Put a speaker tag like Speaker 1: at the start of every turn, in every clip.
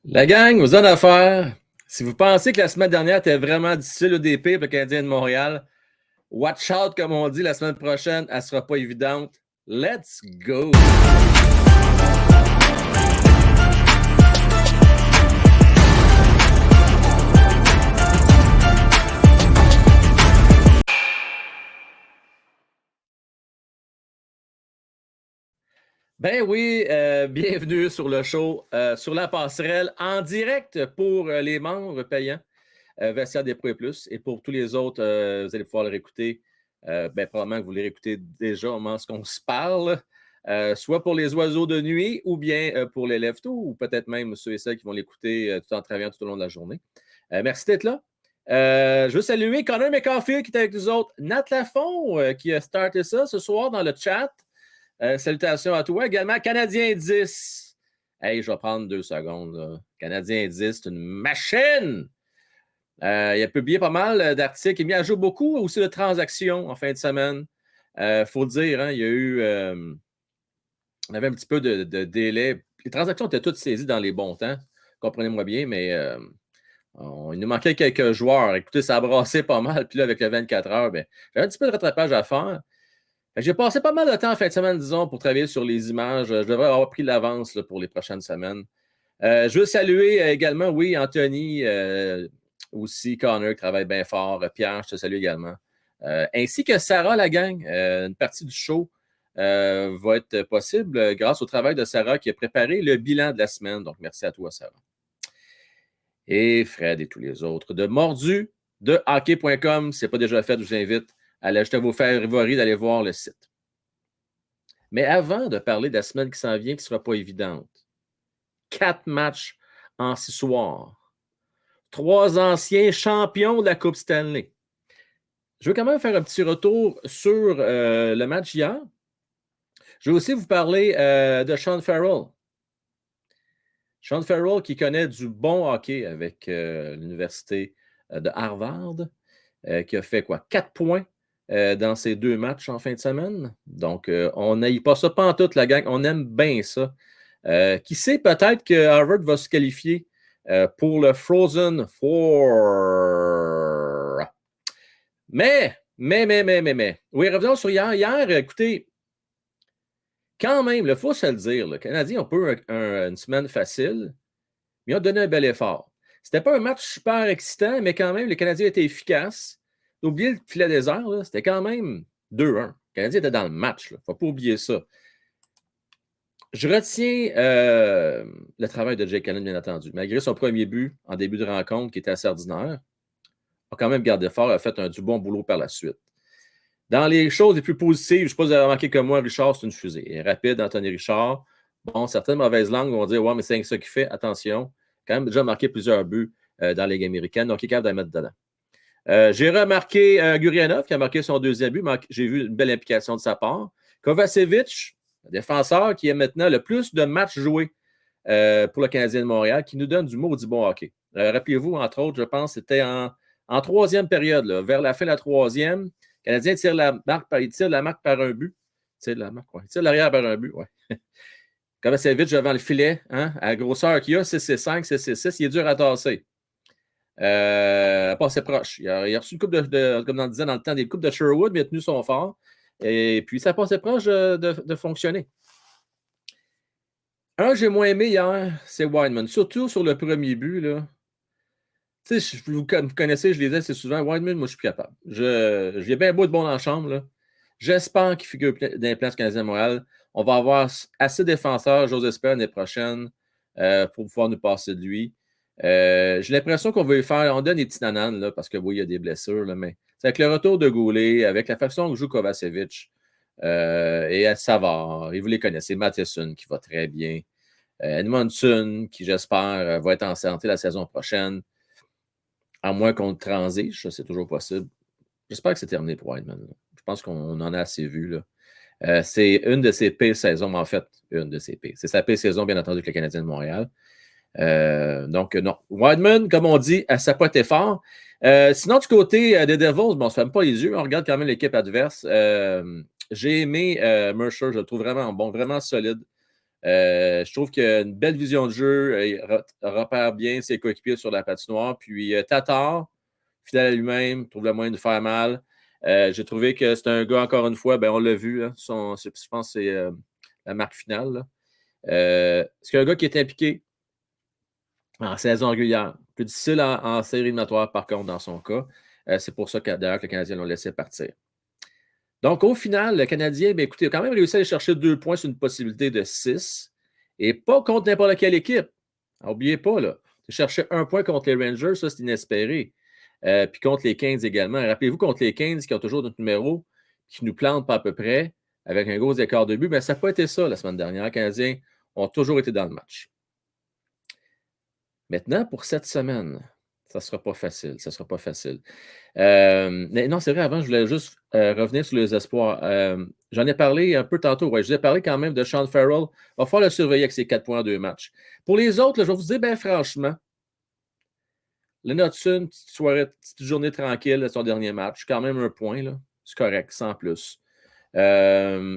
Speaker 1: La gang, aux en affaires, si vous pensez que la semaine dernière était vraiment difficile au DP pour le Canadien de Montréal, watch out, comme on dit, la semaine prochaine, elle ne sera pas évidente. Let's go! Ben oui, bienvenue sur le show, sur la passerelle, en direct pour les membres payants, Vestiaire des Pro et Plus, et pour tous les autres, vous allez pouvoir le réécouter. Probablement que vous les réécoutez déjà au moment où on se parle, soit pour les oiseaux de nuit ou bien pour les lève-tôt, ou peut-être même ceux et celles qui vont l'écouter tout en travaillant tout au long de la journée. Merci d'être là. Je veux saluer Connor McCaulfield qui est avec nous autres, Nat Lafont qui a starté ça ce soir dans le chat. Salutations à toi. Également, Canadien 10. Hey, je vais prendre 2 secondes. Là. Canadien 10, c'est une machine. Il a publié pas mal d'articles. Il a mis à jour beaucoup aussi de transactions en fin de semaine. Il faut le dire, hein, il y a eu. On avait un petit peu de délai. Les transactions étaient toutes saisies dans les bons temps. Comprenez-moi bien, mais il nous manquait quelques joueurs. Écoutez, ça a brassé pas mal. Puis là, avec le 24 heures, j'avais un petit peu de rattrapage à faire. J'ai passé pas mal de temps en fin de semaine, disons, pour travailler sur les images. Je devrais avoir pris de l'avance pour les prochaines semaines. Je veux saluer également, oui, Anthony, aussi Connor qui travaille bien fort. Pierre, je te salue également. Ainsi que Sarah, la gang. Une partie du show va être possible grâce au travail de Sarah qui a préparé le bilan de la semaine. Donc, merci à toi, Sarah. Et Fred et tous les autres de Mordu, de hockey.com. Si ce n'est pas déjà fait, je vous invite à l'ajouter à vos favoris d'aller voir le site. Mais avant de parler de la semaine qui s'en vient, qui ne sera pas évidente, 4 matchs en 6 soirs, 3 anciens champions de la Coupe Stanley. Je veux quand même faire un petit retour sur le match hier. Je veux aussi vous parler de Sean Farrell. Sean Farrell qui connaît du bon hockey avec l'université de Harvard, qui a fait 4 points dans ces 2 matchs en fin de semaine. Donc, on n'aille pas ça pantoute, la gang. On aime bien ça. Qui sait, peut-être que Harvard va se qualifier pour le Frozen Four. Mais. Oui, revenons sur hier. Hier, écoutez, quand même, il faut se le dire, le Canadien, on peut une semaine facile, mais ils ont donné un bel effort. C'était pas un match super excitant, mais quand même, le Canadien était efficace. N'oubliez le filet désert, c'était quand même 2-1. Le Canadien était dans le match. Il ne faut pas oublier ça. Je retiens le travail de Jake Allen, bien entendu. Malgré son premier but en début de rencontre, qui était assez ordinaire, a quand même gardé fort, a fait du bon boulot par la suite. Dans les choses les plus positives, je ne sais pas si vous avez remarqué que moi, Richard, c'est une fusée. Il est rapide, Anthony Richard. Bon, certaines mauvaises langues vont dire « Ouais, mais c'est ça qu'il fait. Attention. » Quand même déjà marqué plusieurs buts dans la Ligue américaine, donc il est capable de mettre dedans. J'ai remarqué Gurianov qui a marqué son deuxième but. J'ai vu une belle implication de sa part. Kovacevic, le défenseur qui est maintenant le plus de matchs joués pour le Canadien de Montréal, qui nous donne du maudit bon hockey. Rappelez-vous, entre autres, je pense, c'était en troisième période, là, vers la fin de la troisième. Le Canadien tire la marque par un but. Il tire l'arrière par un but, ouais. Kovacevic devant le filet, hein, à la grosseur qu'il a, 6-6-5, 6-6-6, il est dur à tasser. Pas assez proche. Il a reçu une coupe comme on disait dans le temps, des coupes de Sherwood, mais il a tenu son fort. Et puis, ça passait proche de fonctionner. Un que j'ai moins aimé hier, c'est Wideman. Surtout sur le premier but. Là. Tu sais, vous connaissez, je les dis assez souvent. Wideman, moi, je suis plus capable. J'ai bien beau de bon dans la chambre. Là. J'espère qu'il figure dans les plans du Canadien de Montréal. On va avoir assez de défenseurs, j'ose espérer, l'année prochaine pour pouvoir nous passer de lui. J'ai l'impression qu'on veut lui faire. On donne des petits nananes, là, parce que oui, il y a des blessures, là, mais c'est avec le retour de Goulet, avec la façon que joue Kovacevic et Savard. Et vous les connaissez, Matheson qui va très bien. Edmondson, qui j'espère va être en santé la saison prochaine. À moins qu'on le transige, c'est toujours possible. J'espère que c'est terminé pour Wideman. Je pense qu'on en a assez vu. Là. C'est une de ses pires saisons, mais en fait, une de ses pires. C'est sa pire saison, bien entendu, avec le Canadien de Montréal. Donc, non. Wideman, comme on dit, ça n'a pas été fort. Sinon, du côté des Devils, on ne se ferme pas les yeux. On regarde quand même l'équipe adverse. J'ai aimé Mercer. Je le trouve vraiment bon, vraiment solide. Je trouve qu'il a une belle vision de jeu. Il repère bien ses coéquipiers sur la patinoire. Puis Tatar, fidèle à lui-même, trouve le moyen de faire mal. J'ai trouvé que c'est un gars, encore une fois, on l'a vu. Là, je pense que c'est la marque finale. C'est un gars qui est impliqué en saison régulière. Plus difficile en série éliminatoire, par contre, dans son cas. C'est pour ça que d'ailleurs que le Canadien l'ont laissé partir. Donc, au final, le Canadien, écoutez, a quand même réussi à aller chercher 2 points sur une possibilité de 6 et pas contre n'importe quelle équipe. N'oubliez pas, là. Chercher 1 point contre les Rangers, ça, c'est inespéré. Puis contre les Canes également. Rappelez-vous, contre les Canes qui ont toujours notre numéro, qui nous plantent pas à peu près, avec un gros écart de but, mais ça n'a pas été ça la semaine dernière. Les Canadiens ont toujours été dans le match. Maintenant, pour cette semaine, ça ne sera pas facile. Ça ne sera pas facile. Mais non, c'est vrai, avant, je voulais juste revenir sur les espoirs. J'en ai parlé un peu tantôt. Ouais, je vous ai parlé quand même de Sean Farrell. Il va falloir le surveiller avec ses 4 points en 2 matchs. Pour les autres, là, je vais vous dire, franchement, le Notson, petite journée tranquille, son dernier match. Quand même 1 point, là. C'est correct, sans plus.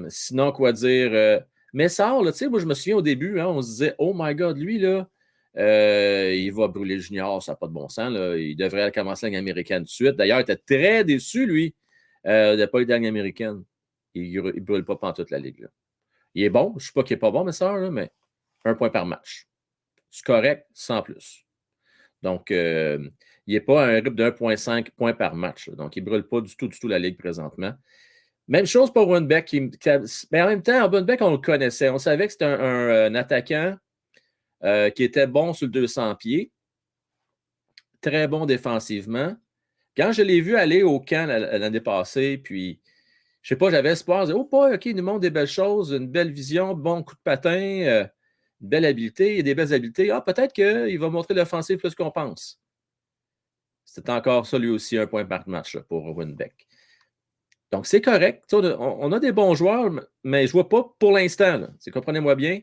Speaker 1: Sinon, quoi dire? Messard, tu sais, moi, je me souviens au début, hein, on se disait, oh my God, lui, là, il va brûler le junior, ça n'a pas de bon sens. Là. Il devrait commencer la Ligue américaine tout de suite. D'ailleurs, il était très déçu, lui, de ne pas être dans la Ligue américaine. Il ne brûle pas toute la Ligue. Là. Il est bon, je ne sais pas qu'il n'est pas bon, mais 1 point par match. C'est correct, sans plus. Donc, il n'est pas à un rythme de 1,5 points par match. Là. Donc, il ne brûle pas du tout la Ligue présentement. Même chose pour Winbeck. Mais en même temps, Winbeck, on le connaissait. On savait que c'était un attaquant qui était bon sur le 200 pieds, très bon défensivement. Quand je l'ai vu aller au camp l'année passée, puis, je sais pas, j'avais espoir, OK, il nous montre des belles choses, une belle vision, bon coup de patin, une belle habileté, des belles habiletés. Peut-être qu'il va montrer l'offensive plus qu'on pense. C'est encore ça, lui aussi, 1 point par match là, pour Winbeck. Donc, c'est correct. On a des bons joueurs, mais je ne vois pas pour l'instant. Comprenez-moi bien.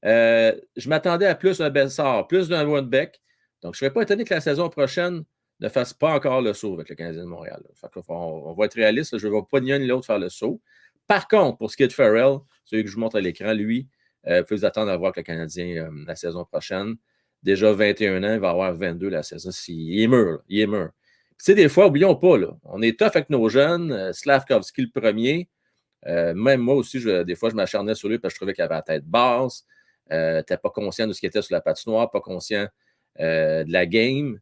Speaker 1: Je m'attendais à plus d'un Bessard, plus d'un Winbeck. Donc, je ne serais pas étonné que la saison prochaine ne fasse pas encore le saut avec le Canadien de Montréal. On va être réaliste. Je ne vais pas ni un ni l'autre faire le saut. Par contre, pour ce qui est de Farrell, celui que je vous montre à l'écran, lui, vous pouvez vous attendre à voir que le Canadien la saison prochaine. Déjà 21 ans, il va avoir 22 la saison. Il est mûr. Il est mûr. Tu sais, des fois, oublions pas, là, on est tough avec nos jeunes. Slavkovski le premier. Même moi aussi, des fois, je m'acharnais sur lui parce que je trouvais qu'il avait la tête basse. Tu n'étais pas conscient de ce qui était sur la patinoire, pas conscient de la game.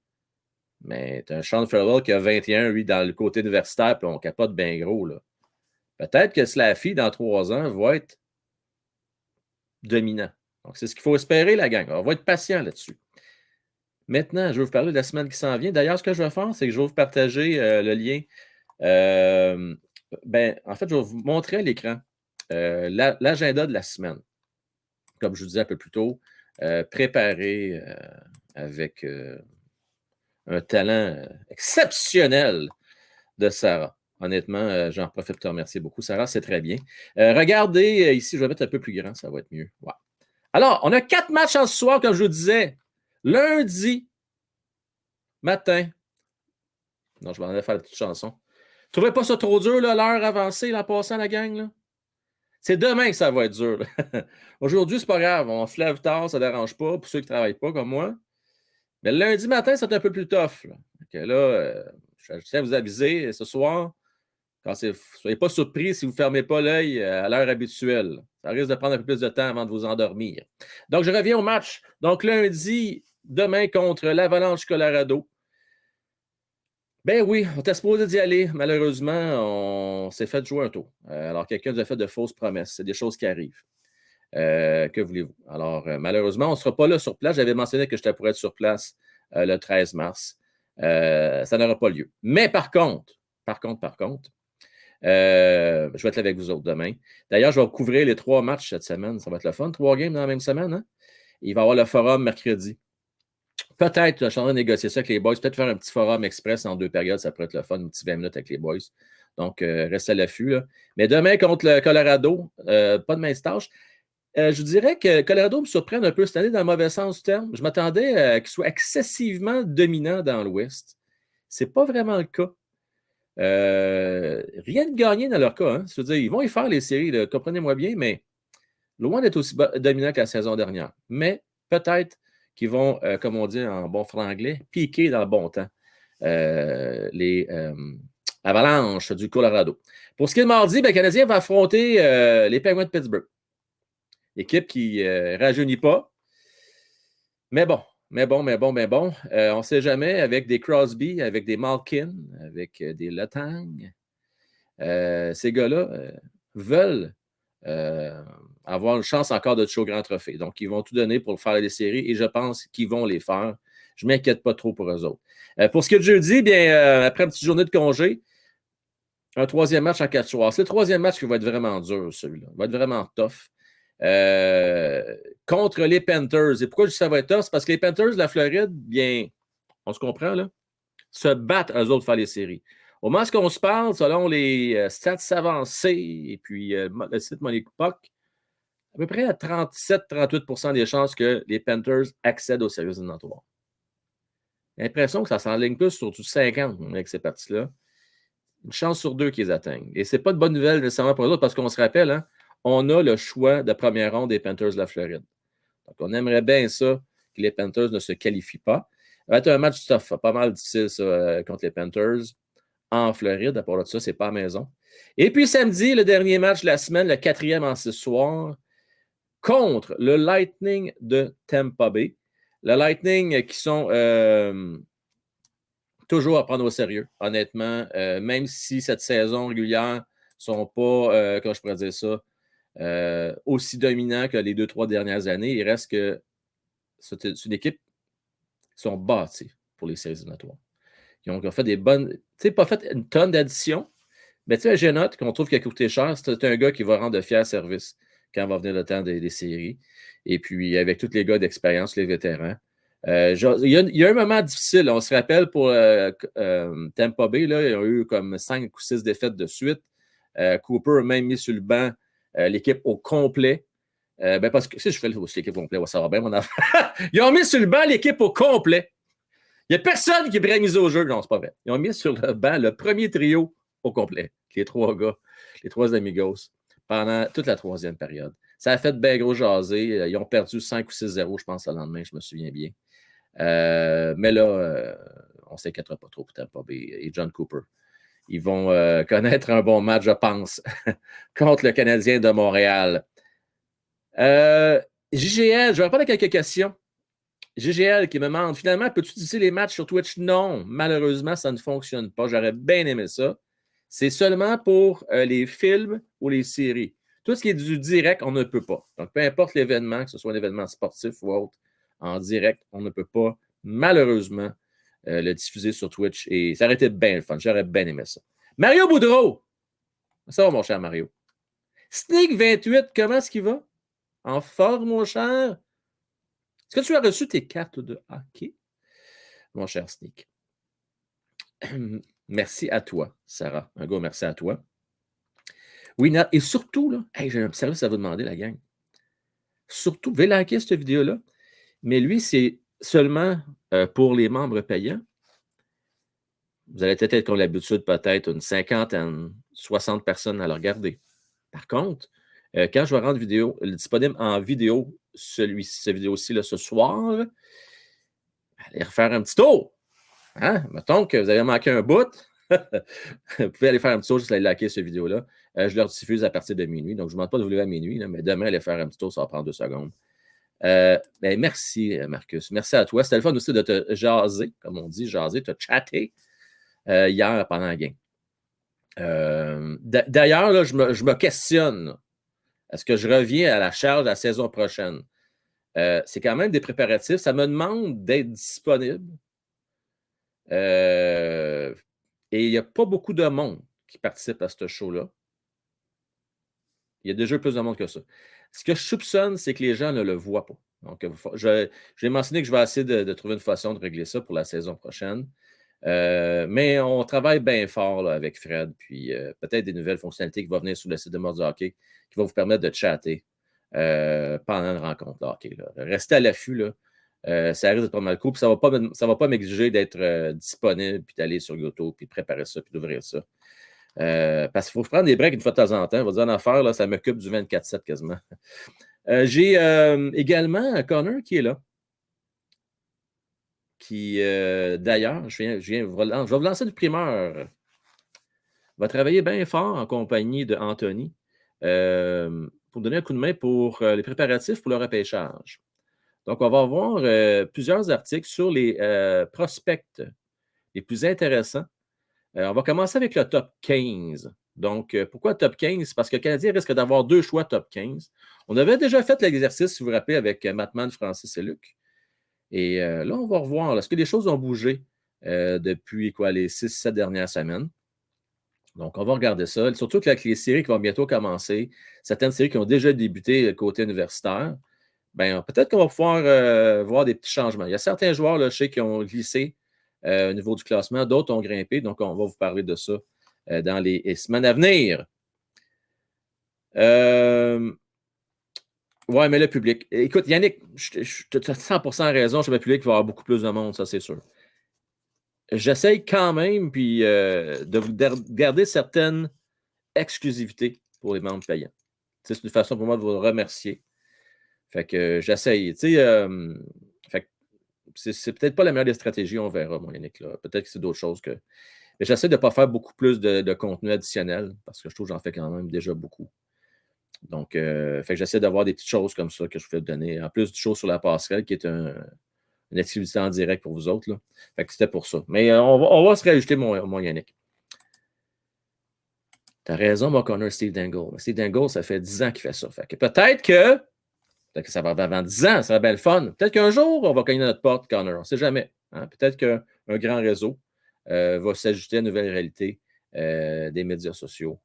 Speaker 1: Mais tu as un Sean Farrell qui a 21, lui, dans le côté universitaire, puis on capote bien gros. Là. Peut-être que Slaffy, dans 3 ans, va être dominant. Donc, c'est ce qu'il faut espérer, la gang. On va être patient là-dessus. Maintenant, je vais vous parler de la semaine qui s'en vient. D'ailleurs, ce que je vais faire, c'est que je vais vous partager le lien. En fait, je vais vous montrer à l'écran l'agenda de la semaine. Comme je vous disais un peu plus tôt, préparé avec un talent exceptionnel de Sarah. Honnêtement, j'en profite pour te remercier beaucoup. Sarah, c'est très bien. Regardez ici, je vais mettre un peu plus grand, ça va être mieux. Wow. Alors, on a 4 matchs en ce soir, comme je vous disais. Lundi matin. Non, je vais en faire la petite chanson. Tu ne trouvez pas ça trop dur, l'heure avancée, en passant la gang? Là? C'est demain que ça va être dur. Aujourd'hui, c'est pas grave. On se lève tard, ça ne dérange pas pour ceux qui ne travaillent pas comme moi. Mais le lundi matin, c'est un peu plus tough. Là, je tiens à vous aviser ce soir, soyez pas surpris si vous ne fermez pas l'œil à l'heure habituelle. Ça risque de prendre un peu plus de temps avant de vous endormir. Donc, je reviens au match. Donc, lundi, demain contre l'Avalanche Colorado. Ben oui, on était supposé d'y aller. Malheureusement, on s'est fait jouer un tour. Alors, quelqu'un nous a fait de fausses promesses. C'est des choses qui arrivent. Que voulez-vous? Alors, malheureusement, on ne sera pas là sur place. J'avais mentionné que j'étais pour être sur place le 13 mars. Ça n'aura pas lieu. Mais par contre, je vais être là avec vous autres demain. D'ailleurs, je vais couvrir les 3 matchs cette semaine. Ça va être le fun. 3 games dans la même semaine. Hein? Il va y avoir le forum mercredi. Peut-être, je suis en train de négocier ça avec les boys. Peut-être faire un petit forum express en 2 périodes. Ça pourrait être le fun, un petit 20 minutes avec les boys. Donc, restez à l'affût. Là. Mais demain, contre le Colorado, pas de mince tâche. Je dirais que Colorado me surprend un peu cette année dans le mauvais sens du terme. Je m'attendais qu'il soit excessivement dominant dans l'Ouest. Ce n'est pas vraiment le cas. Rien de gagné dans leur cas. Hein. Je veux dire, ils vont y faire les séries, là, comprenez-moi bien, mais Loin d'être aussi dominants que la saison dernière. Mais peut-être qu'ils vont, comme on dit en bon franglais, piquer dans le bon temps les Avalanches du Colorado. Pour ce qui est de mardi, le Canadien va affronter les Penguins de Pittsburgh. Équipe qui ne rajeunit pas. Mais bon. On ne sait jamais avec des Crosby, avec des Malkin, avec des Letang. Ces gars-là veulent avoir une chance encore de toucher au grand trophée. Donc, ils vont tout donner pour faire les séries et je pense qu'ils vont les faire. Je ne m'inquiète pas trop pour eux autres. Pour ce qui est de jeudi, après une petite journée de congé, un troisième match en 4 soirs. C'est le troisième match qui va être vraiment dur, celui-là. Il va être vraiment tough. Contre les Panthers. Et pourquoi ça va être tough? C'est parce que les Panthers de la Floride, bien, on se comprend, là, se battent eux autres pour faire les séries. Au moment où on se parle, selon les stats avancés et puis le site MoneyPuck, à peu près à 37-38% des chances que les Panthers accèdent aux séries éliminatoires. J'ai l'impression que ça s'enligne plus sur du 50 avec ces parties-là. Une chance sur 2 qu'ils atteignent. Et ce n'est pas de bonne nouvelle nécessairement pour eux autres parce qu'on se rappelle, hein, on a le choix de première ronde des Panthers de la Floride. Donc, on aimerait bien ça que les Panthers ne se qualifient pas. Ça va être un match tough, pas mal difficile ça, contre les Panthers en Floride. À part de ça, c'est pas à la maison. Et puis samedi, le dernier match de la semaine, le 4e en 6 soirs, contre le Lightning de Tampa Bay. Le Lightning qui sont toujours à prendre au sérieux, honnêtement, même si cette saison régulière ne sont pas, comment je pourrais dire ça, aussi dominants que les 2-3 dernières années, il reste que c'est une équipe qui sont bâties pour les séries éliminatoires. Ils ont fait des bonnes, tu sais, pas fait une tonne d'additions, mais tu sais, Génote, qu'on trouve qu'il a coûté cher, c'est un gars qui va rendre de fiers services quand va venir le temps des séries. Et puis, avec tous les gars d'expérience, les vétérans. Il y a un moment difficile. On se rappelle pour Tampa Bay, là, ils ont eu comme 5 ou 6 défaites de suite. Cooper a même mis sur le banc l'équipe au complet. Parce que si je fais l'équipe au complet, ça va bien, mon affaire. Ils ont mis sur le banc l'équipe au complet. Il n'y a personne qui est mis au jeu. Non, c'est pas vrai. Ils ont mis sur le banc le premier trio au complet. Les 3 gars, les 3 amigos, pendant toute la 3e période. Ça a fait bien gros jaser. Ils ont perdu 5 ou 6-0, je pense, le lendemain, je me souviens bien. Mais là, on ne s'inquiétera pas trop pour Tampa Bay et John Cooper. Ils vont connaître un bon match, je pense, contre le Canadien de Montréal. JGL, je vais répondre à quelques questions. JGL qui me demande, finalement, peux-tu utiliser les matchs sur Twitch? Non, malheureusement, ça ne fonctionne pas. J'aurais bien aimé ça. C'est seulement pour les films ou les séries. Tout ce qui est du direct, on ne peut pas. Donc, peu importe l'événement, que ce soit un événement sportif ou autre, en direct, on ne peut pas, malheureusement, le diffuser sur Twitch. Et ça aurait été bien le fun. J'aurais bien aimé ça. Mario Boudreau! Ça va, mon cher Mario. Sneak28, comment est-ce qu'il va? En forme, mon cher? Est-ce que tu as reçu tes cartes de hockey, mon cher Sneak? Merci à toi, Sarah. Un gros merci à toi. Oui, Nat, et surtout, là, hey, j'ai un petit service à vous demander, la gang. Surtout, vous pouvez liker cette vidéo-là, mais lui, c'est seulement pour les membres payants. Vous allez peut-être être comme l'habitude, peut-être une 50, 60 personnes à le regarder. Par contre, quand je vais rendre disponible en vidéo, cette vidéo-ci, ce soir, allez refaire un petit tour. Hein? Mettons que vous avez manqué un bout. Vous pouvez aller faire un petit tour, juste aller liker cette vidéo-là. Je leur diffuse à partir de minuit. Donc, je ne vous demande pas de vous lever à minuit, là, mais demain, allez faire un petit tour, ça va prendre 2 secondes. Merci, Marcus. Merci à toi. C'était le fun aussi de te jaser, comme on dit, jaser, te chatter hier pendant la game. D'ailleurs, là, je me questionne. Est-ce que je reviens à la charge la saison prochaine? C'est quand même des préparatifs. Ça me demande d'être disponible. Et il n'y a pas beaucoup de monde qui participe à ce show-là. Il y a déjà plus de monde que ça. Ce que je soupçonne, c'est que les gens ne le voient pas. Donc, j'ai mentionné que je vais essayer de trouver une façon de régler ça pour la saison prochaine. Mais on travaille bien fort là, avec Fred, puis peut-être des nouvelles fonctionnalités qui vont venir sur le site de Mort du Hockey qui vont vous permettre de chatter pendant une rencontre de hockey. Là. Restez à l'affût, là. Ça risque d'être pas mal cool, puis ça va pas m'exiger d'être disponible, puis d'aller sur YouTube, puis de préparer ça, puis d'ouvrir ça. Parce qu'il faut prendre des breaks une fois de temps en temps. On va dire en affaire, là, ça m'occupe du 24/7 quasiment. J'ai également Connor qui est là. Qui, d'ailleurs, je vais vous lancer une primeur. Va travailler bien fort en compagnie de Anthony pour donner un coup de main pour les préparatifs pour le repêchage. Donc, on va avoir plusieurs articles sur les prospects les plus intéressants. On va commencer avec le top 15. Donc, pourquoi top 15? Parce que le Canadien risque d'avoir 2 choix top 15. On avait déjà fait l'exercice, si vous vous rappelez, avec Mattman, Francis et Luc. Et là, on va revoir. Est-ce que les choses ont bougé depuis les 6-7 dernières semaines? Donc, on va regarder ça. Surtout avec les séries qui vont bientôt commencer, certaines séries qui ont déjà débuté côté universitaire, ben, peut-être qu'on va pouvoir voir des petits changements. Il y a certains joueurs, là, je sais, qui ont glissé au niveau du classement, d'autres ont grimpé. Donc, on va vous parler de ça dans les semaines à venir. Oui, mais le public. Écoute, Yannick, tu as 100% raison. Je le public va avoir beaucoup plus de monde, ça, c'est sûr. J'essaye quand même puis, de vous garder certaines exclusivités pour les membres payants. C'est une façon pour moi de vous remercier. Fait que j'essaye. C'est peut-être pas la meilleure des stratégies, on verra, mon Yannick. Peut-être que c'est d'autres choses que. Mais j'essaie de ne pas faire beaucoup plus de contenu additionnel parce que je trouve que j'en fais quand même déjà beaucoup. Donc, fait que j'essaie d'avoir des petites choses comme ça que je peux te donner. En plus du show sur la passerelle qui est une activité en direct pour vous autres. Là. Fait que c'était pour ça. Mais on va se réajuster, mon Yannick. T'as raison, mon Connor, Steve Dangle. Steve Dangle, ça fait 10 ans qu'il fait ça. Fait que peut-être que ça va avant 10 ans, ça va bien le fun. Peut-être qu'un jour, on va cogner notre porte, Connor. On ne sait jamais. Hein? Peut-être qu'un grand réseau va s'ajouter à une nouvelle réalité des médias sociaux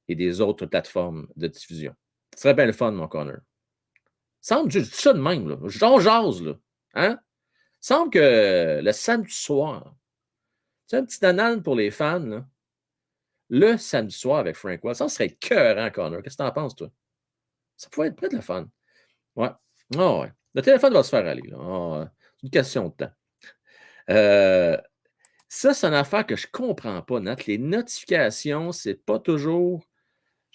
Speaker 1: et des autres plateformes de diffusion. Ce serait bien le fun, mon Connor. Semble, je dis ça de même, là. J'en jase, là. Hein? Semble que le samedi soir, c'est un petit nanan pour les fans, là. Le samedi soir avec Frank Wells, ça serait écœurant, Connor. Qu'est-ce que t'en penses, toi? Ça pourrait être près de le fun. Ouais. Oh, ouais. Le téléphone va se faire aller. C'est une question de temps. Ça, c'est une affaire que je ne comprends pas, Nat. Les notifications, c'est pas toujours.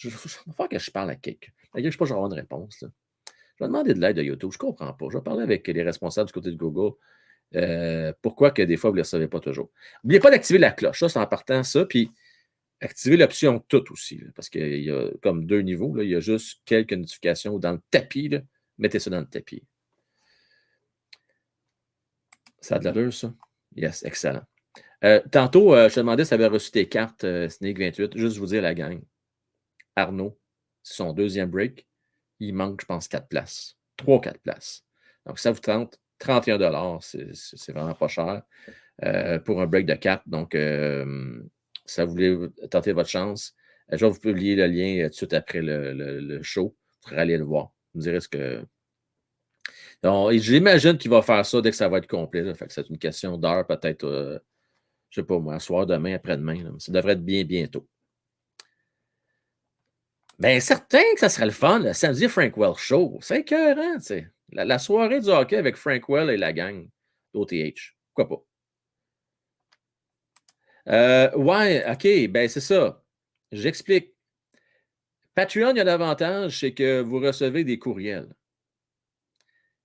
Speaker 1: Il va falloir que je parle à quelqu'un. Je ne sais pas, je vais avoir une réponse. Là. Je vais demander de l'aide de YouTube. Je ne comprends pas. Je vais parler avec les responsables du côté de Google. Pourquoi que des fois, vous ne le savez pas toujours. N'oubliez pas d'activer la cloche. Ça, c'est en partant ça. Puis, activer l'option tout aussi. Là, parce qu'il y a comme 2 niveaux. Là. Il y a juste quelques notifications dans le tapis. Là. Mettez ça dans le tapis. Ça a de l'allure, ça? Yes, excellent. Tantôt, je te demandais si tu avais reçu tes cartes Snake 28. Juste vous dire la gang. Arnaud, c'est son deuxième break. Il manque, je pense, 4 places. 3-4 places. Donc, ça vous tente 31 $. C'est vraiment pas cher pour un break de 4. Donc, ça voulait tenter votre chance. Je vais vous publier le lien tout de suite après le show. Vous pourrez aller le voir. Vous me direz ce que. J'imagine qu'il va faire ça dès que ça va être complet. Là. Fait que c'est une question d'heure, peut-être, je ne sais pas moi, soir, demain, après-demain. Là. Ça devrait être bien bientôt. Bien, certain que ça serait le fun, le samedi Frank Wells Show. C'est écœurant, tu sais. La soirée du hockey avec Frank Wells et la gang d'OTH. Pourquoi pas? Ouais, OK, ben c'est ça. J'explique. Patreon, il y a l'avantage, c'est que vous recevez des courriels.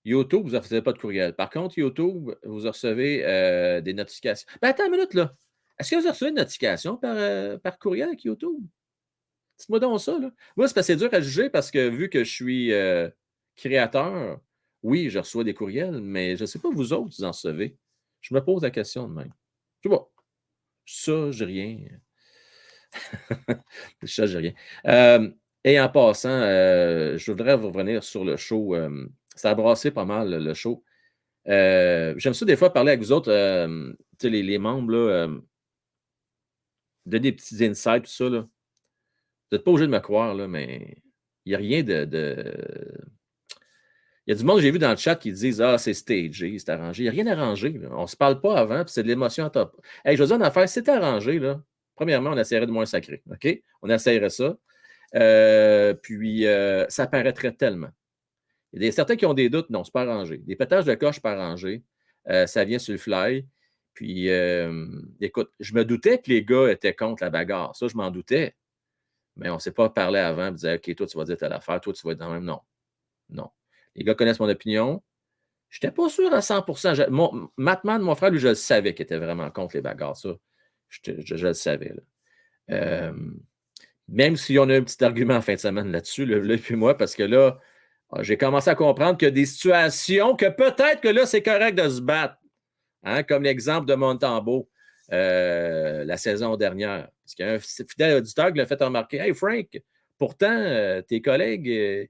Speaker 1: YouTube, vous ne recevez pas de courriel. Par contre, YouTube, vous recevez des notifications. Ben, attends une minute, là. Est-ce que vous recevez une notification par courriel avec YouTube? Dites-moi donc ça, là. Moi, c'est parce que c'est dur à juger parce que vu que je suis créateur, oui, je reçois des courriels, mais je ne sais pas vous autres, vous en recevez. Je me pose la question de même. Je sais pas. Ça, j'ai rien. Ça, j'ai rien. Et en passant, je voudrais vous revenir sur le show. Ça a brassé pas mal, le show. J'aime ça des fois parler avec vous autres, les membres, là, donner des petits insights, tout ça. Là. Vous n'êtes pas obligé de me croire, là, mais il n'y a rien de. Il y a du monde que j'ai vu dans le chat qui disent Ah, c'est stagé, c'est arrangé. Il n'y a rien arrangé. Là. On ne se parle pas avant, puis c'est de l'émotion à top. Hey, je veux dire une affaire, c'est arrangé, là. Premièrement, on essaierait de moins sacré. OK? On essaierait ça. Puis, ça paraîtrait tellement. Il y a certains qui ont des doutes. Non, c'est pas arrangé. Des pétages de coche, pas arrangé. Ça vient sur le fly. Puis, écoute, je me doutais que les gars étaient contre la bagarre. Ça, je m'en doutais. Mais on ne s'est pas parlé avant. On disait, OK, toi, tu vas dire telle affaire. Toi, tu vas être dans le même. Non. Non. Les gars connaissent mon opinion. Je n'étais pas sûr à 100%. Mattman, mon frère, lui, je le savais qu'il était vraiment contre les bagarres. Ça, je le savais. Là. Même si on a un petit argument en fin de semaine là-dessus, là, puis moi, parce que là, j'ai commencé à comprendre qu'il y a des situations que peut-être que là, c'est correct de se battre. Hein, comme l'exemple de Montembeault la saison dernière. Parce qu'il y a un fidèle auditeur qui l'a fait remarquer. Hey Frank, pourtant, tes collègues,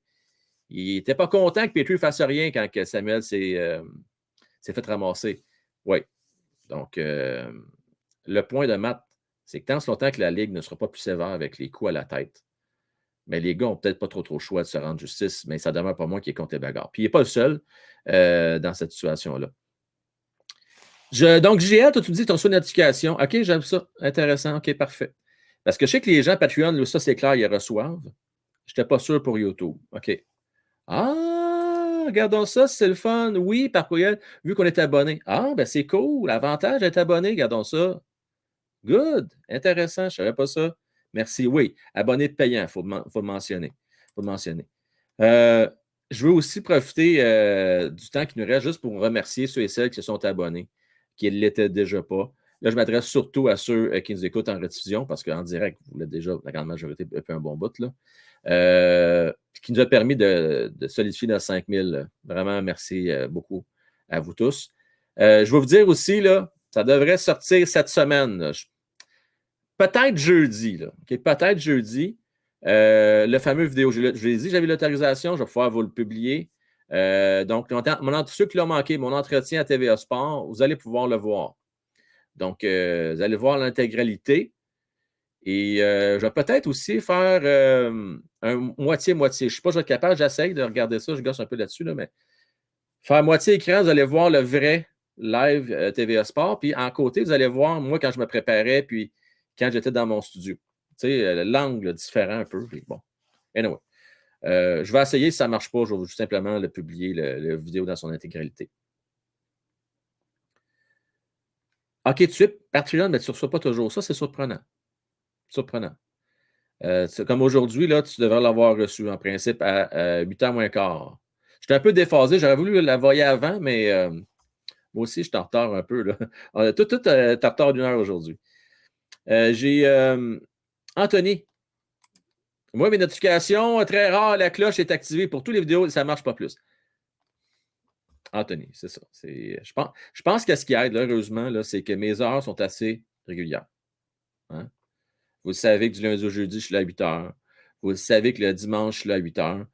Speaker 1: ils n'étaient pas contents que Petrie ne fasse rien quand que Samuel s'est fait ramasser. Oui. Donc, le point de Matt, c'est que tant ce longtemps que la Ligue ne sera pas plus sévère avec les coups à la tête, mais les gars n'ont peut-être pas trop le choix de se rendre justice, mais ça demeure pas moi qui est contre les bagarres. Puis il n'est pas le seul dans cette situation-là. Donc, JL, toi, tu me dis que tu as reçu une notification. OK, j'aime ça. Intéressant. OK, parfait. Parce que je sais que les gens Patreon, ça, c'est clair, ils reçoivent. Je n'étais pas sûr pour YouTube. OK. Ah, regardons ça, c'est le fun. Oui, par courriel, vu qu'on est abonné. Ah, ben c'est cool. L'avantage d'être abonné, regardons ça. Good. Intéressant. Je ne savais pas ça. Merci. Oui, abonné payant, il faut le mentionner. Faut le mentionner. Je veux aussi profiter du temps qui nous reste juste pour remercier ceux et celles qui se sont abonnés, qui ne l'étaient déjà pas. Là, je m'adresse surtout à ceux qui nous écoutent en rediffusion, parce qu'en direct, vous l'êtes déjà, la grande majorité, depuis un bon bout, là. Qui nous a permis de solidifier nos 5000. Vraiment, merci beaucoup à vous tous. Je vais vous dire aussi, là, ça devrait sortir cette semaine. Peut-être jeudi. Là, okay? Peut-être jeudi. Le fameux vidéo, je l'ai dit, j'avais l'autorisation, je vais pouvoir vous le publier. Donc, ceux qui l'ont manqué, mon entretien à TVA Sport, vous allez pouvoir le voir. Donc, vous allez voir l'intégralité. Et je vais peut-être aussi faire un moitié-moitié. Je ne sais pas, je vais être capable, j'essaye de regarder ça, je gosse un peu là-dessus, là, mais faire moitié écran, vous allez voir le vrai live TVA Sport. Puis en côté, vous allez voir, moi, quand je me préparais, puis quand j'étais dans mon studio. Tu sais, l'angle différent un peu. Puis bon, anyway. Je vais essayer, si ça ne marche pas, je vais simplement le publier, la vidéo dans son intégralité. OK, tout de suite, Patreon, mais tu ne reçois pas toujours ça, c'est surprenant. Surprenant. Comme aujourd'hui, là, tu devrais l'avoir reçu en principe à 8h moins quart. J'étais un peu déphasé, j'aurais voulu la voyer avant, mais moi aussi, je suis en retard un peu. Là. On a tout en retard d'une heure aujourd'hui. J'ai Anthony. Moi, mes notifications, très rare, la cloche est activée pour toutes les vidéos, ça ne marche pas plus. Anthony, c'est ça. Je pense que ce qui aide, là, heureusement, là, c'est que mes heures sont assez régulières. Hein? Vous savez que du lundi au jeudi, je suis là à 8 heures. Vous savez que le dimanche, je suis là à 8 heures.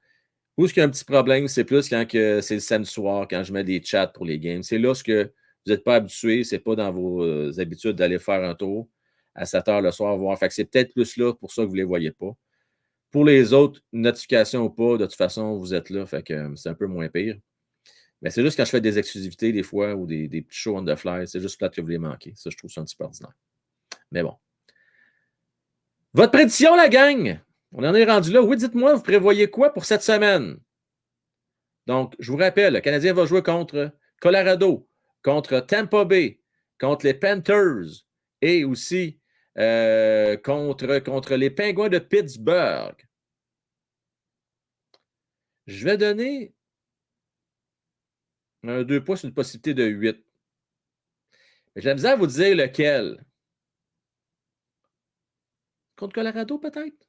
Speaker 1: Où est-ce qu'il y a un petit problème, c'est plus quand c'est le samedi soir, quand je mets des chats pour les games. C'est là ce que vous n'êtes pas habitué, c'est pas dans vos habitudes d'aller faire un tour à 7 heures le soir voir. Fait que c'est peut-être plus là pour ça que vous ne les voyez pas. Pour les autres, notifications ou pas, de toute façon, vous êtes là, fait que c'est un peu moins pire. Mais c'est juste quand je fais des exclusivités des fois ou des petits shows on the fly, c'est juste plate que vous les manquez. Ça, je trouve ça un petit peu ordinaire. Mais bon. Votre prédiction, la gang! On en est rendu là. Oui, dites-moi, vous prévoyez quoi pour cette semaine? Donc, je vous rappelle, le Canadien va jouer contre Colorado, contre Tampa Bay, contre les Panthers et aussi contre les Pingouins de Pittsburgh. Je vais donner un 2 pouces, une possibilité de 8. J'ai la misère à vous dire lequel. Contre Colorado, peut-être?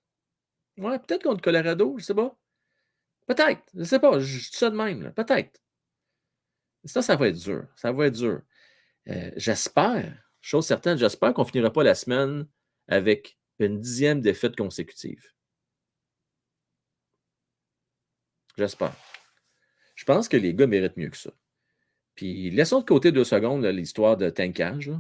Speaker 1: Ouais, peut-être contre Colorado, je ne sais pas. Peut-être, je ne sais pas, je dis ça de même, peut-être. Ça va être dur. Ça va être dur. J'espère, chose certaine, j'espère qu'on ne finira pas la semaine avec une 10e défaite consécutive. J'espère. Je pense que les gars méritent mieux que ça. Puis laissons de côté 2 secondes l'histoire de tankage.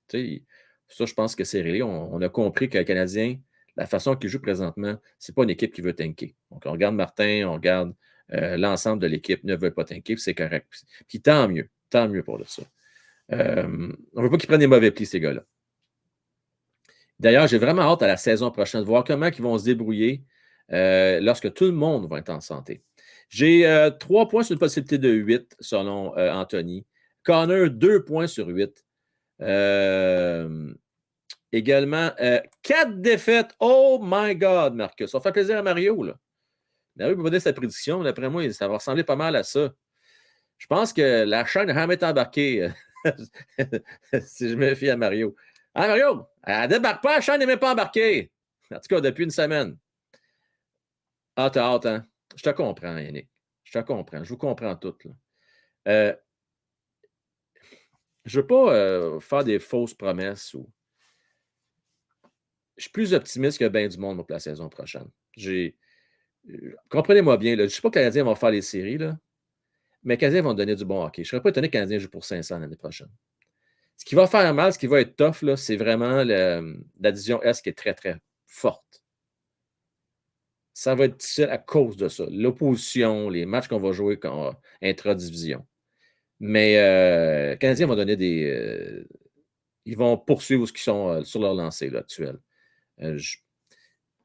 Speaker 1: Ça, je pense que c'est réglé. On a compris que le Canadien, la façon qu'il joue présentement, c'est pas une équipe qui veut tanker. Donc, on regarde Martin, on regarde l'ensemble de l'équipe ne veut pas tanker, puis c'est correct. Puis tant mieux pour ça. On ne veut pas qu'ils prennent des mauvais plis, ces gars-là. D'ailleurs, j'ai vraiment hâte à la saison prochaine de voir comment ils vont se débrouiller lorsque tout le monde va être en santé. J'ai 3 points sur une possibilité de 8, selon Anthony. Connor, 2 points sur 8. Également, 4 défaites. Oh my God, Marcus. Ça fait plaisir à Mario, là. Mario peut pas dire sa prédiction, mais d'après moi, ça va ressembler pas mal à ça. Je pense que la chaîne a jamais été embarquée, si je me fie à Mario. Hein, Mario? Elle débarque pas, la chaîne n'est même pas embarquée. En tout cas, depuis une semaine. Ah, t'as hâte, hein? Je te comprends, Yannick. Je te comprends. Je vous comprends toutes. Là. Je ne veux pas faire des fausses promesses. Je suis plus optimiste que bien du monde pour la saison prochaine. Comprenez-moi bien, là, je ne dis pas que les Canadiens vont faire les séries, là, mais les Canadiens vont donner du bon hockey. Je ne serais pas étonné que les Canadiens jouent pour 500 l'année prochaine. Ce qui va faire mal, ce qui va être tough, là, c'est vraiment la division Est qui est très, très forte. Ça va être difficile à cause de ça. L'opposition, les matchs qu'on va jouer intra-division. Mais les Canadiens vont donner ils vont poursuivre ce qu'ils sont sur leur lancée là, actuelle.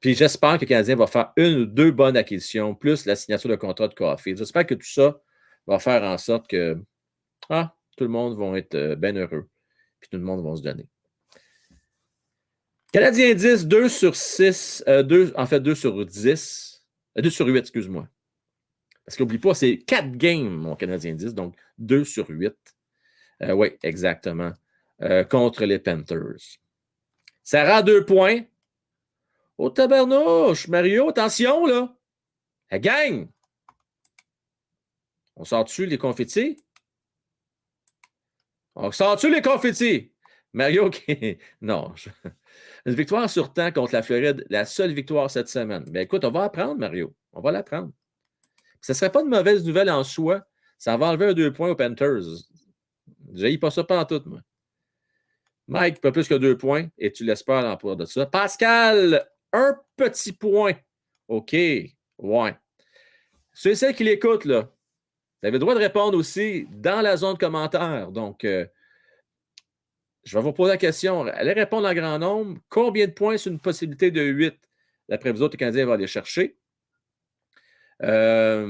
Speaker 1: Puis j'espère que le Canadien va faire une ou deux bonnes acquisitions, plus la signature de contrat de Caulfield. J'espère que tout ça va faire en sorte que tout le monde va être bien heureux. Puis tout le monde va se donner. Canadien 10, 2 sur 6, 2 sur 10, 2 sur 8, excuse-moi. Parce qu'oublie pas, c'est 4 games, mon Canadien 10, donc 2 sur 8. Oui, exactement. Contre les Panthers. Ça rend 2 points. Oh, tabarnouche, Mario, attention, là. La gang! On sort-tu les confettis? On sort-tu les confettis? Mario, non. Une victoire sur temps contre la Floride, la seule victoire cette semaine. Mais écoute, on va apprendre, Mario. On va l'apprendre. Ce ne serait pas une mauvaise nouvelle en soi. Ça va enlever 2 points aux Panthers. Je pas ça pas en tout, moi. Mike, pas plus que 2 points et tu l'espères à l'emploi de ça. Pascal, un petit point. OK. Ouais. C'est celle qui l'écoute, là. Vous avez le droit de répondre aussi dans la zone commentaire. Donc, je vais vous poser la question. Allez répondre en grand nombre. Combien de points sur une possibilité de 8? D'après vous autres, les Canadiens vont aller chercher. Pas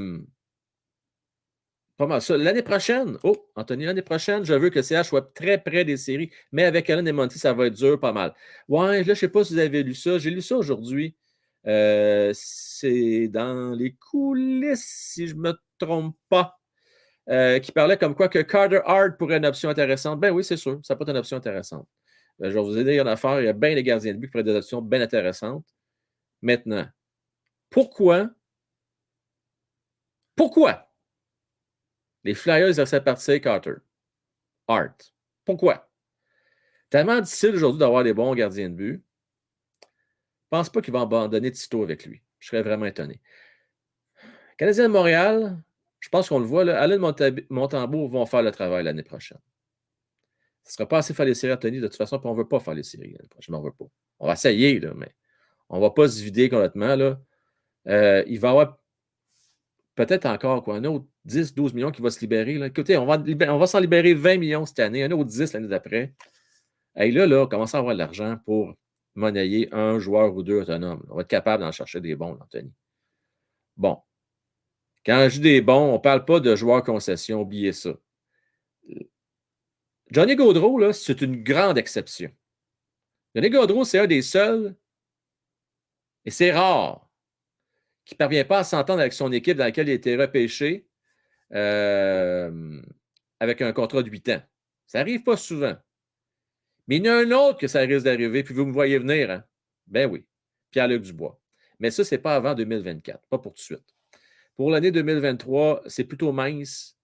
Speaker 1: mal ça. L'année prochaine, Anthony, l'année prochaine, je veux que CH soit très près des séries, mais avec Allen et Monty, ça va être dur pas mal. Ouais, là, je ne sais pas si vous avez lu ça. J'ai lu ça aujourd'hui. C'est dans les coulisses, si je ne me trompe pas, qui parlait comme quoi que Carter Hart pourrait être une option intéressante. Ben oui, c'est sûr, ça peut être une option intéressante. Je vais vous aider en affaire. Il y a bien les gardiens de but qui pourraient être des options bien intéressantes. Maintenant, pourquoi les Flyers essaient de partir Carter Hart? Pourquoi? Tellement difficile aujourd'hui d'avoir des bons gardiens de but. Je ne pense pas qu'il va abandonner Tito avec lui. Je serais vraiment étonné. Canadien de Montréal, je pense qu'on le voit, là, Alain Montembeault vont faire le travail l'année prochaine. Ce ne sera pas assez faire les séries à Tony de toute façon, puis on ne veut pas faire les séries l'année prochaine. On ne veut pas. On va essayer, là, mais on ne va pas se vider complètement. Là. Il va y avoir peut-être encore un autre 10-12 millions qui va se libérer. Là. Écoutez, on va s'en libérer 20 millions cette année, un autre 10 l'année d'après. Et là, on commence à avoir de l'argent pour monnayer un joueur ou deux autonomes. On va être capable d'en chercher des bons, Anthony. Bon. Quand je dis des bons, on ne parle pas de joueurs concession, oubliez ça. Johnny Gaudreau, là, c'est une grande exception. Johnny Gaudreau, c'est un des seuls, et c'est rare, qui ne parvient pas à s'entendre avec son équipe dans laquelle il a été repêché avec un contrat de 8 ans. Ça n'arrive pas souvent. Mais il y en a un autre que ça risque d'arriver, puis vous me voyez venir, hein? Ben oui, Pierre-Luc Dubois. Mais ça, ce n'est pas avant 2024, pas pour tout de suite. Pour l'année 2023, c'est plutôt mince.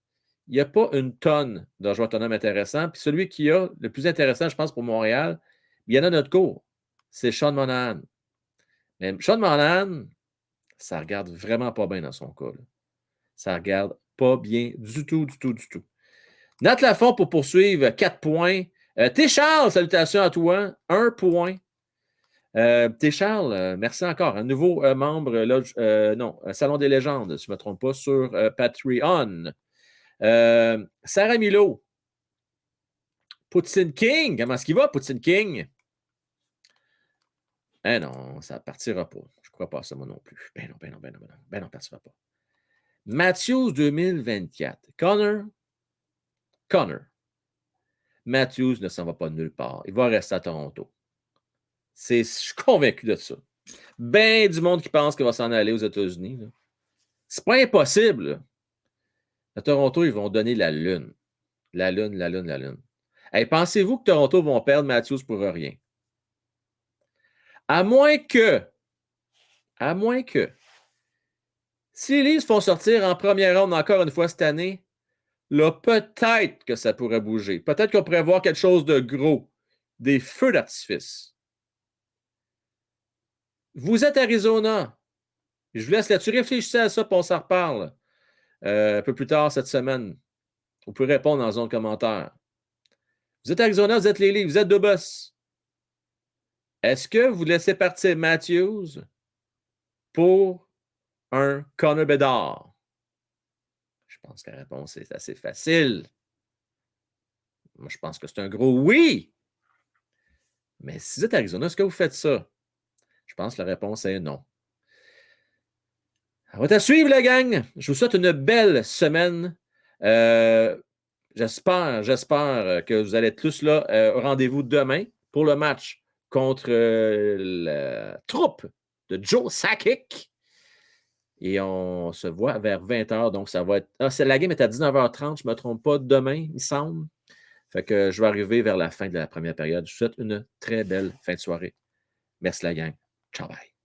Speaker 1: Il n'y a pas une tonne de joueurs autonomes intéressants. Puis celui qui a le plus intéressant, je pense, pour Montréal, il y en a notre cours. C'est Sean Monahan. Mais Sean Monahan, ça regarde vraiment pas bien dans son cas. Là. Ça regarde pas bien du tout, du tout, du tout. Nat Lafont pour poursuivre, 4 points. T. Charles, salutations à toi, 1 point. T. Charles, merci encore. Un nouveau membre, Salon des légendes, si je ne me trompe pas, sur Patreon. Sarah Milo. Poutine King. Comment est-ce qu'il va, Poutine King? Eh non, ça ne partira pas. Je ne crois pas à ça, moi non plus. Ben non, ça ne partira pas. Matthews 2024. Connor. Matthews ne s'en va pas nulle part. Il va rester à Toronto. Je suis convaincu de ça. Ben du monde qui pense qu'il va s'en aller aux États-Unis. C'est pas impossible. Là. À Toronto, ils vont donner la lune. La lune, la lune, la lune. Hey, pensez-vous que Toronto vont perdre Matthews pour rien? À moins que, si les Leafs font sortir en première ronde encore une fois cette année, là, peut-être que ça pourrait bouger. Peut-être qu'on pourrait voir quelque chose de gros. Des feux d'artifice. Vous êtes Arizona. Je vous laisse là-dessus. Réfléchissez à ça, puis on s'en reparle un peu plus tard cette semaine. Vous pouvez répondre dans la zone commentaire. Vous êtes Arizona, vous êtes les Leafs, vous êtes deux boss. Est-ce que vous laissez partir Matthews pour un Connor Bedard? Je pense que la réponse est assez facile. Moi, je pense que c'est un gros oui. Mais si vous êtes Arizona, est-ce que vous faites ça? Je pense que la réponse est non. On va te suivre, la gang. Je vous souhaite une belle semaine. J'espère que vous allez être tous là au rendez-vous demain pour le match contre la troupe de Joe Sakic. Et on se voit vers 20h. Donc, ça va être. La game est à 19h30, je ne me trompe pas, demain, il semble. Fait que je vais arriver vers la fin de la première période. Je vous souhaite une très belle fin de soirée. Merci, la gang. Ciao, bye.